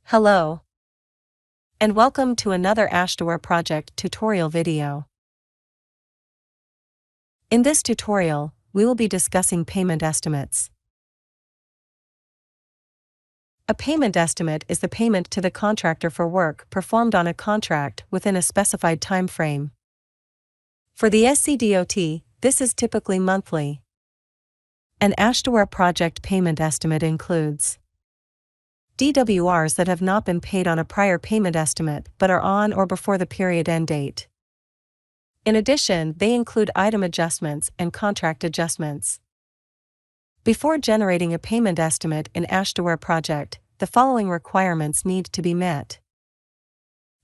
Hello, and welcome to another AASHTOWare project tutorial video. In this tutorial, we will be discussing payment estimates. A payment estimate is the payment to the contractor for work performed on a contract within a specified time frame. For the SCDOT, this is typically monthly. An AASHTOWare project payment estimate includes DWRs that have not been paid on a prior payment estimate but are on or before the period end date. In addition, they include item adjustments and contract adjustments. Before generating a payment estimate in AASHTOWare project, the following requirements need to be met.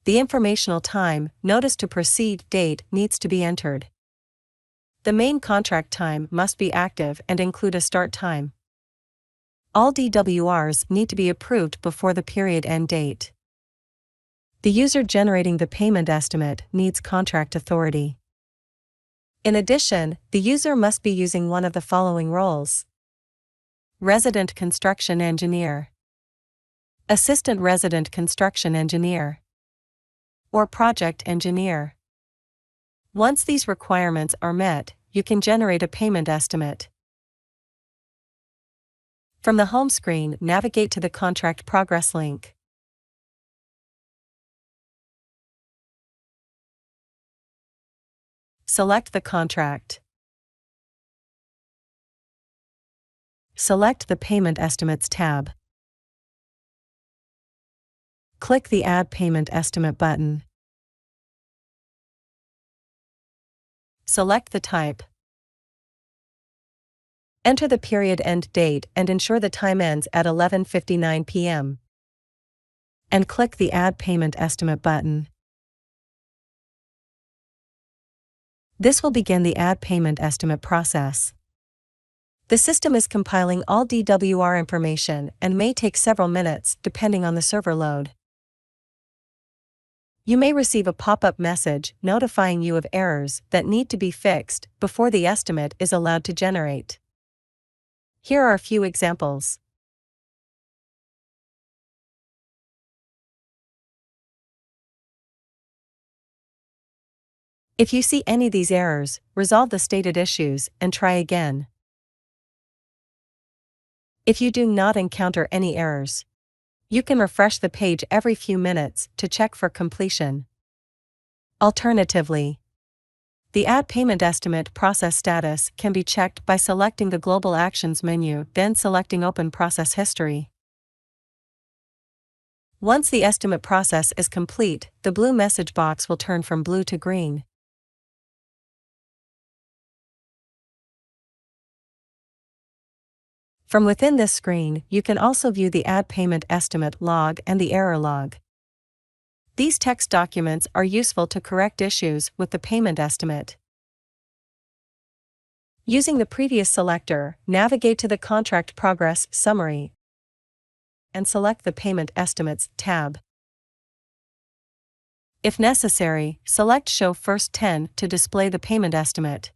The informational time, notice to proceed date needs to be entered. The main contract time must be active and include a start time. All DWRs need to be approved before the period end date. The user generating the payment estimate needs contract authority. In addition, the user must be using one of the following roles: Resident Construction Engineer, Assistant Resident Construction Engineer, or Project Engineer. Once these requirements are met, you can generate a payment estimate. From the home screen, navigate to the Contract Progress link. Select the contract. Select the Payment Estimates tab. Click the Add Payment Estimate button. Select the type. Enter the period end date and ensure the time ends at 11:59 p.m. And click the Add Payment Estimate button. This will begin the Add Payment Estimate process. The system is compiling all DWR information and may take several minutes depending on the server load. You may receive a pop-up message notifying you of errors that need to be fixed before the estimate is allowed to generate. Here are a few examples. If you see any of these errors, resolve the stated issues and try again. If you do not encounter any errors, you can refresh the page every few minutes to check for completion. Alternatively, the Add Payment Estimate process status can be checked by selecting the Global Actions menu, then selecting Open Process History. Once the estimate process is complete, the blue message box will turn from blue to green. From within this screen, you can also view the Add Payment Estimate log and the error log. These text documents are useful to correct issues with the payment estimate. Using the previous selector, navigate to the Contract Progress Summary and select the Payment Estimates tab. If necessary, select Show First 10 to display the payment estimate.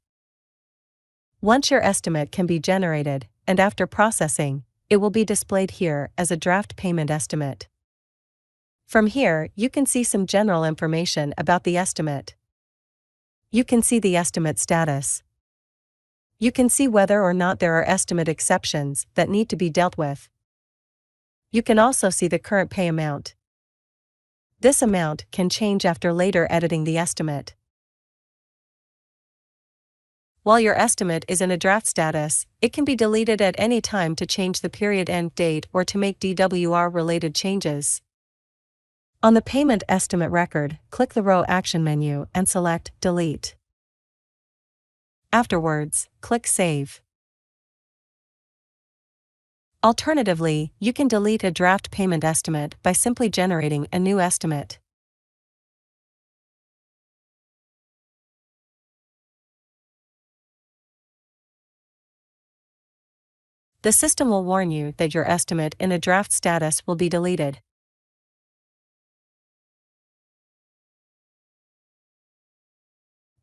Once your estimate can be generated, and after processing, it will be displayed here as a draft payment estimate. From here, you can see some general information about the estimate. You can see the estimate status. You can see whether or not there are estimate exceptions that need to be dealt with. You can also see the current pay amount. This amount can change after later editing the estimate. While your estimate is in a draft status, it can be deleted at any time to change the period end date or to make DWR-related changes. On the Payment Estimate record, click the Row Action menu and select Delete. Afterwards, click Save. Alternatively, you can delete a draft payment estimate by simply generating a new estimate. The system will warn you that your estimate in a draft status will be deleted.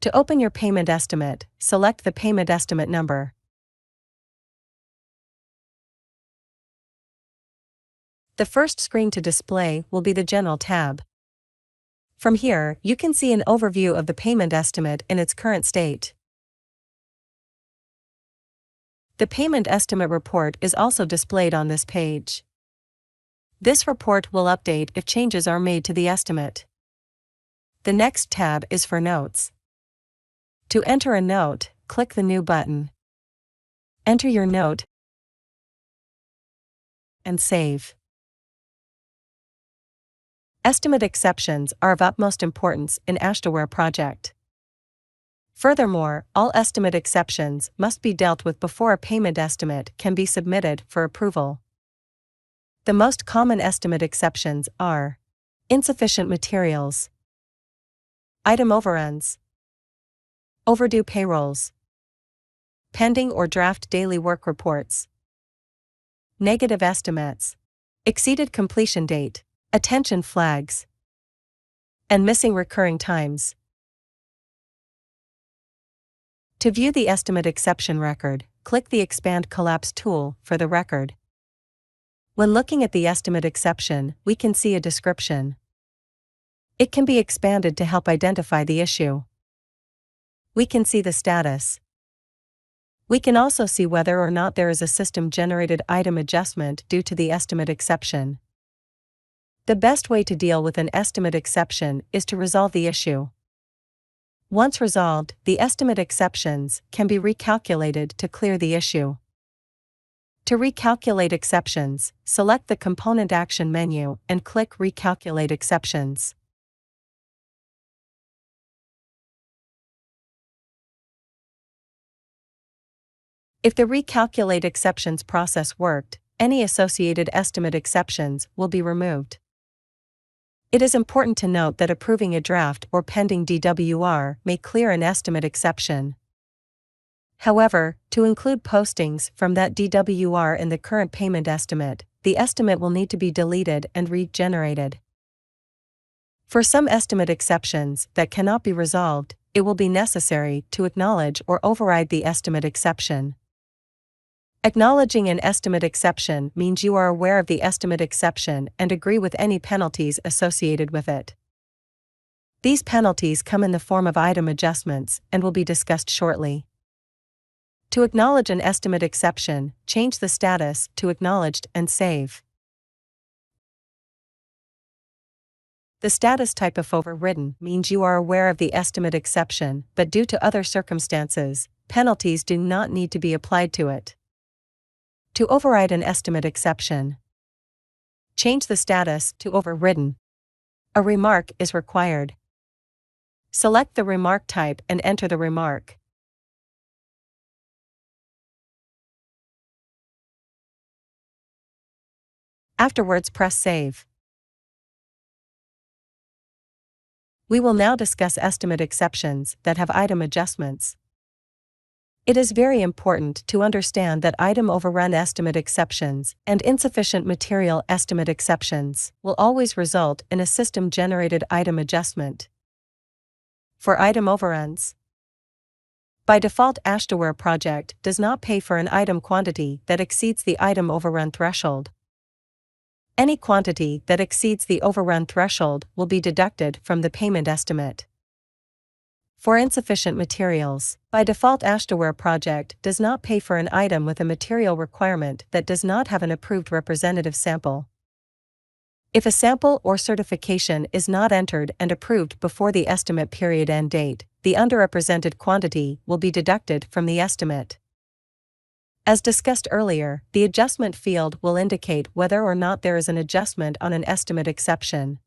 To open your payment estimate, select the payment estimate number. The first screen to display will be the General tab. From here, you can see an overview of the payment estimate in its current state. The payment estimate report is also displayed on this page. This report will update if changes are made to the estimate. The next tab is for notes. To enter a note, click the New button. Enter your note and save. Estimate exceptions are of utmost importance in AASHTOWare project. Furthermore, all estimate exceptions must be dealt with before a payment estimate can be submitted for approval. The most common estimate exceptions are insufficient materials, item overruns, overdue payrolls, pending or draft daily work reports, negative estimates, exceeded completion date, attention flags, and missing recurring times. To view the estimate exception record, click the Expand Collapse tool for the record. When looking at the estimate exception, we can see a description. It can be expanded to help identify the issue. We can see the status. We can also see whether or not there is a system-generated item adjustment due to the estimate exception. The best way to deal with an estimate exception is to resolve the issue. Once resolved, the estimate exceptions can be recalculated to clear the issue. To recalculate exceptions, select the Component Action menu and click Recalculate Exceptions. If the Recalculate Exceptions process worked, any associated estimate exceptions will be removed. It is important to note that approving a draft or pending DWR may clear an estimate exception. However, to include postings from that DWR in the current payment estimate, the estimate will need to be deleted and regenerated. For some estimate exceptions that cannot be resolved, it will be necessary to acknowledge or override the estimate exception. Acknowledging an estimate exception means you are aware of the estimate exception and agree with any penalties associated with it. These penalties come in the form of item adjustments and will be discussed shortly. To acknowledge an estimate exception, change the status to Acknowledged and save. The status type of overridden means you are aware of the estimate exception, but due to other circumstances, penalties do not need to be applied to it. To override an estimate exception, change the status to Overridden. A remark is required. Select the remark type and enter the remark. Afterwards, press Save. We will now discuss estimate exceptions that have item adjustments. It is very important to understand that item overrun estimate exceptions and insufficient material estimate exceptions will always result in a system-generated item adjustment. For item overruns, by default, AASHTOWare project does not pay for an item quantity that exceeds the item overrun threshold. Any quantity that exceeds the overrun threshold will be deducted from the payment estimate. For insufficient materials, by default, AASHTOWare project does not pay for an item with a material requirement that does not have an approved representative sample. If a sample or certification is not entered and approved before the estimate period end date, the underrepresented quantity will be deducted from the estimate. As discussed earlier, the adjustment field will indicate whether or not there is an adjustment on an estimate exception.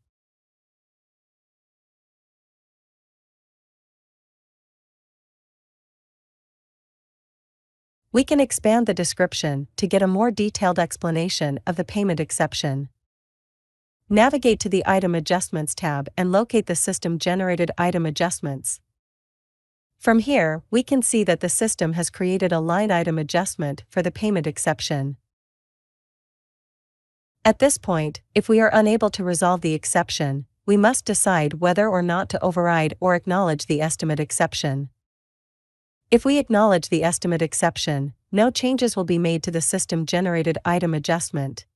We can expand the description to get a more detailed explanation of the payment exception. Navigate to the Item Adjustments tab and locate the System-Generated Item Adjustments. From here, we can see that the system has created a line item adjustment for the payment exception. At this point, if we are unable to resolve the exception, we must decide whether or not to override or acknowledge the estimate exception. If we acknowledge the estimate exception, no changes will be made to the system-generated item adjustment.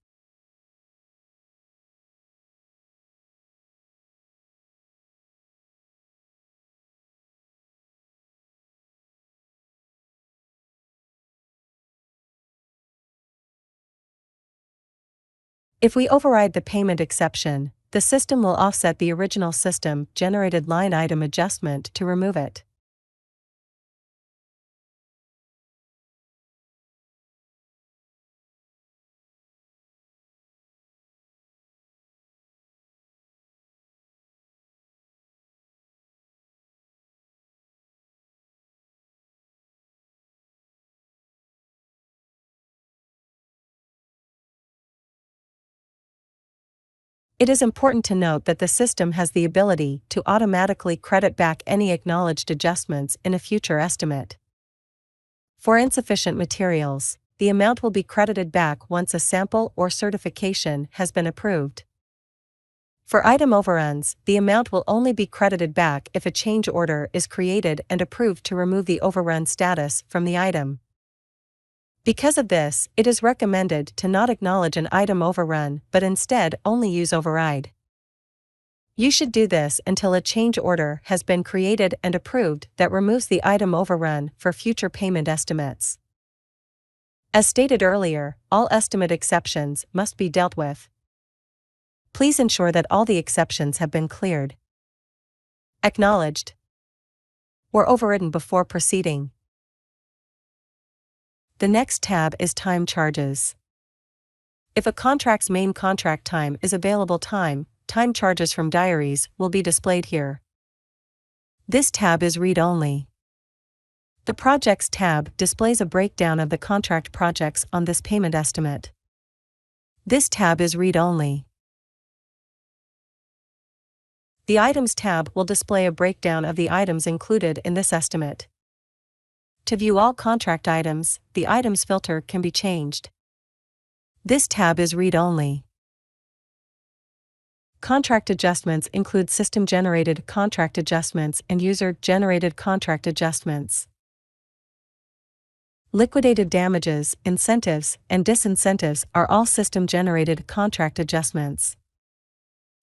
If we override the payment exception, the system will offset the original system-generated line item adjustment to remove it. It is important to note that the system has the ability to automatically credit back any acknowledged adjustments in a future estimate. For insufficient materials, the amount will be credited back once a sample or certification has been approved. For item overruns, the amount will only be credited back if a change order is created and approved to remove the overrun status from the item. Because of this, it is recommended to not acknowledge an item overrun but instead only use override. You should do this until a change order has been created and approved that removes the item overrun for future payment estimates. As stated earlier, all estimate exceptions must be dealt with. Please ensure that all the exceptions have been cleared, acknowledged, or overridden before proceeding. The next tab is Time Charges. If a contract's main contract time is available time, time charges from diaries will be displayed here. This tab is read-only. The Projects tab displays a breakdown of the contract projects on this payment estimate. This tab is read-only. The Items tab will display a breakdown of the items included in this estimate. To view all contract items, the Items filter can be changed. This tab is read-only. Contract adjustments include system-generated contract adjustments and user-generated contract adjustments. Liquidated damages, incentives, and disincentives are all system-generated contract adjustments.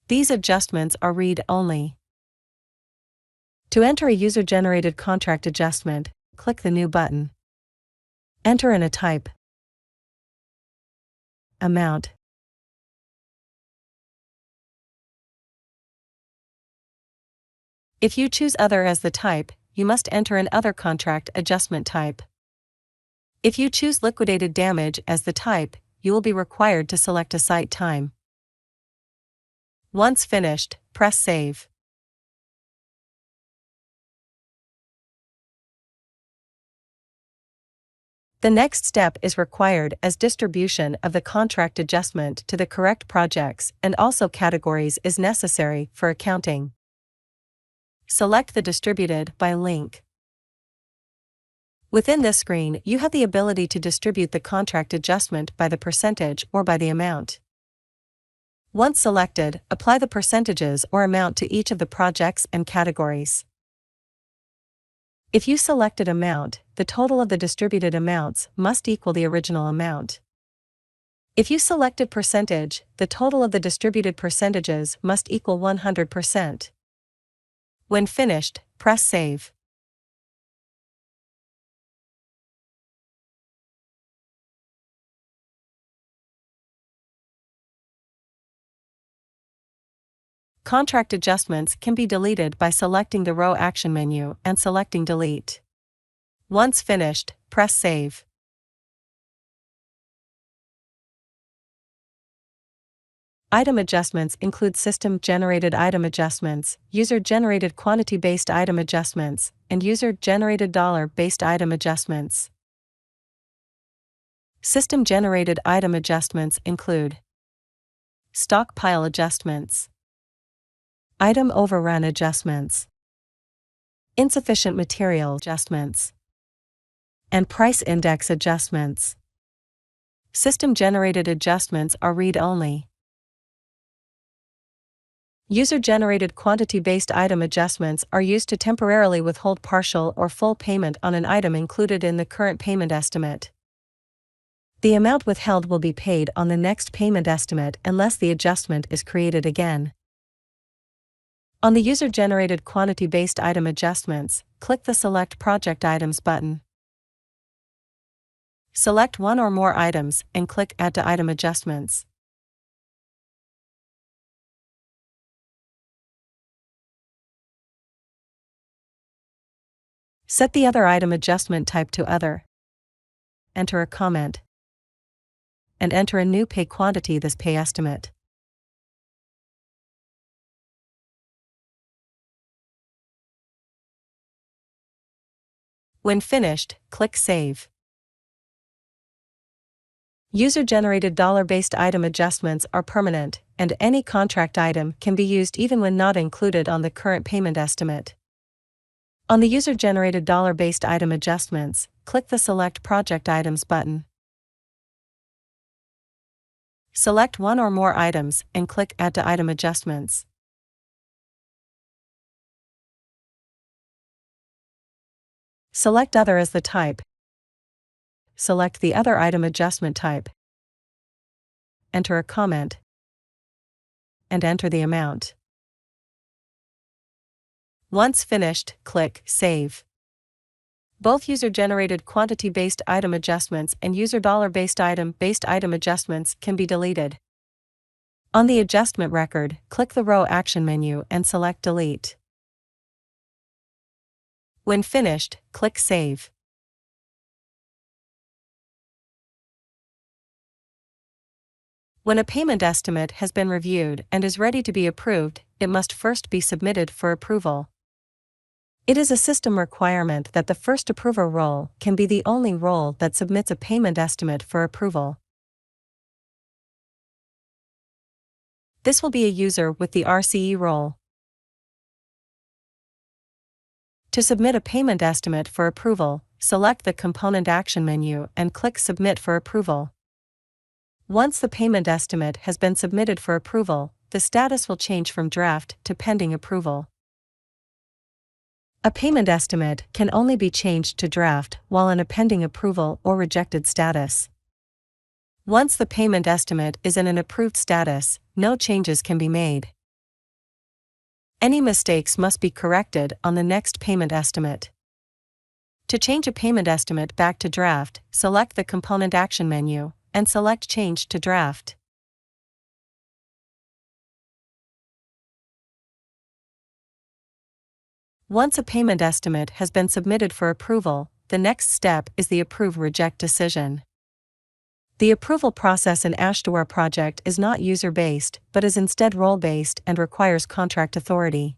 These adjustments are read-only. To enter a user-generated contract adjustment, click the New button. Enter in a type, amount, if you choose Other as the type, you must enter an Other contract adjustment type. If you choose Liquidated damage as the type, you will be required to select a site time. Once finished, press Save. The next step is required as distribution of the contract adjustment to the correct projects and also categories is necessary for accounting. Select the Distributed by link. Within this screen, you have the ability to distribute the contract adjustment by the percentage or by the amount. Once selected, apply the percentages or amount to each of the projects and categories. If you selected amount, the total of the distributed amounts must equal the original amount. If you selected percentage, the total of the distributed percentages must equal 100%. When finished, press Save. Contract adjustments can be deleted by selecting the row action menu and selecting Delete. Once finished, press Save. Item adjustments include system-generated item adjustments, user-generated quantity-based item adjustments, and user-generated dollar-based item adjustments. System-generated item adjustments include stockpile adjustments, item overrun adjustments, insufficient material adjustments, and price index adjustments. System-generated adjustments are read-only. User-generated quantity-based item adjustments are used to temporarily withhold partial or full payment on an item included in the current payment estimate. The amount withheld will be paid on the next payment estimate unless the adjustment is created again. On the user-generated quantity-based item adjustments, click the Select Project Items button. Select one or more items and click Add to Item Adjustments. Set the other item adjustment type to Other. Enter a comment. And enter a new pay quantity, this pay estimate. When finished, click Save. User-generated dollar-based item adjustments are permanent, and any contract item can be used even when not included on the current payment estimate. On the user-generated dollar-based item adjustments, click the Select Project Items button. Select one or more items and click Add to Item Adjustments. Select Other as the type. Select the other item adjustment type. Enter a comment. And enter the amount. Once finished, click Save. Both user-generated quantity-based item adjustments and user dollar-based item adjustments can be deleted. On the adjustment record, click the Row Action menu and select Delete. When finished, click Save. When a payment estimate has been reviewed and is ready to be approved, it must first be submitted for approval. It is a system requirement that the first approver role can be the only role that submits a payment estimate for approval. This will be a user with the RCE role. To submit a payment estimate for approval, select the Component Action menu and click Submit for approval. Once the payment estimate has been submitted for approval, the status will change from draft to pending approval. A payment estimate can only be changed to draft while in a pending approval or rejected status. Once the payment estimate is in an approved status, no changes can be made. Any mistakes must be corrected on the next payment estimate. To change a payment estimate back to draft, select the Component Action menu and select Change to Draft. Once a payment estimate has been submitted for approval, the next step is the Approve/Reject decision. The approval process in AASHTOWare project is not user-based but is instead role-based and requires contract authority.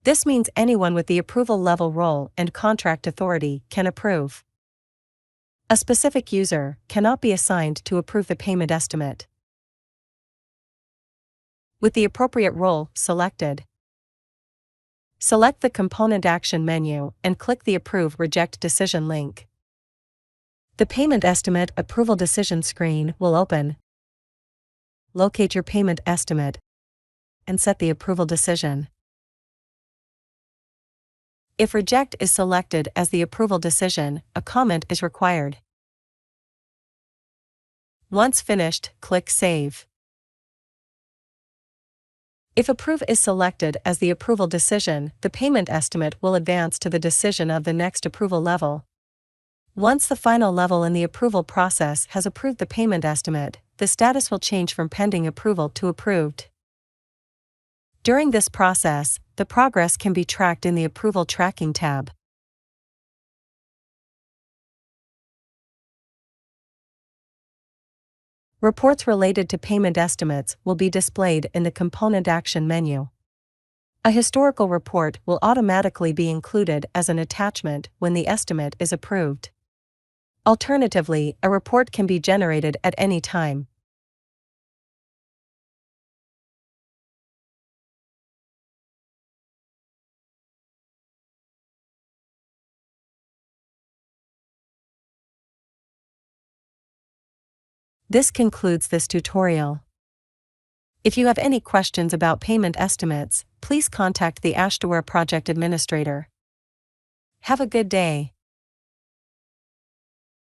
This means anyone with the approval level role and contract authority can approve. A specific user cannot be assigned to approve the payment estimate. With the appropriate role selected, select the Component Action menu and click the Approve/Reject decision link. The Payment Estimate Approval Decision screen will open. Locate your payment estimate and set the approval decision. If Reject is selected as the approval decision, a comment is required. Once finished, click Save. If Approve is selected as the approval decision, the payment estimate will advance to the decision of the next approval level. Once the final level in the approval process has approved the payment estimate, the status will change from pending approval to approved. During this process, the progress can be tracked in the Approval Tracking tab. Reports related to payment estimates will be displayed in the Component Action menu. A historical report will automatically be included as an attachment when the estimate is approved. Alternatively, a report can be generated at any time. This concludes this tutorial. If you have any questions about payment estimates, please contact the AASHTOWare project administrator. Have a good day.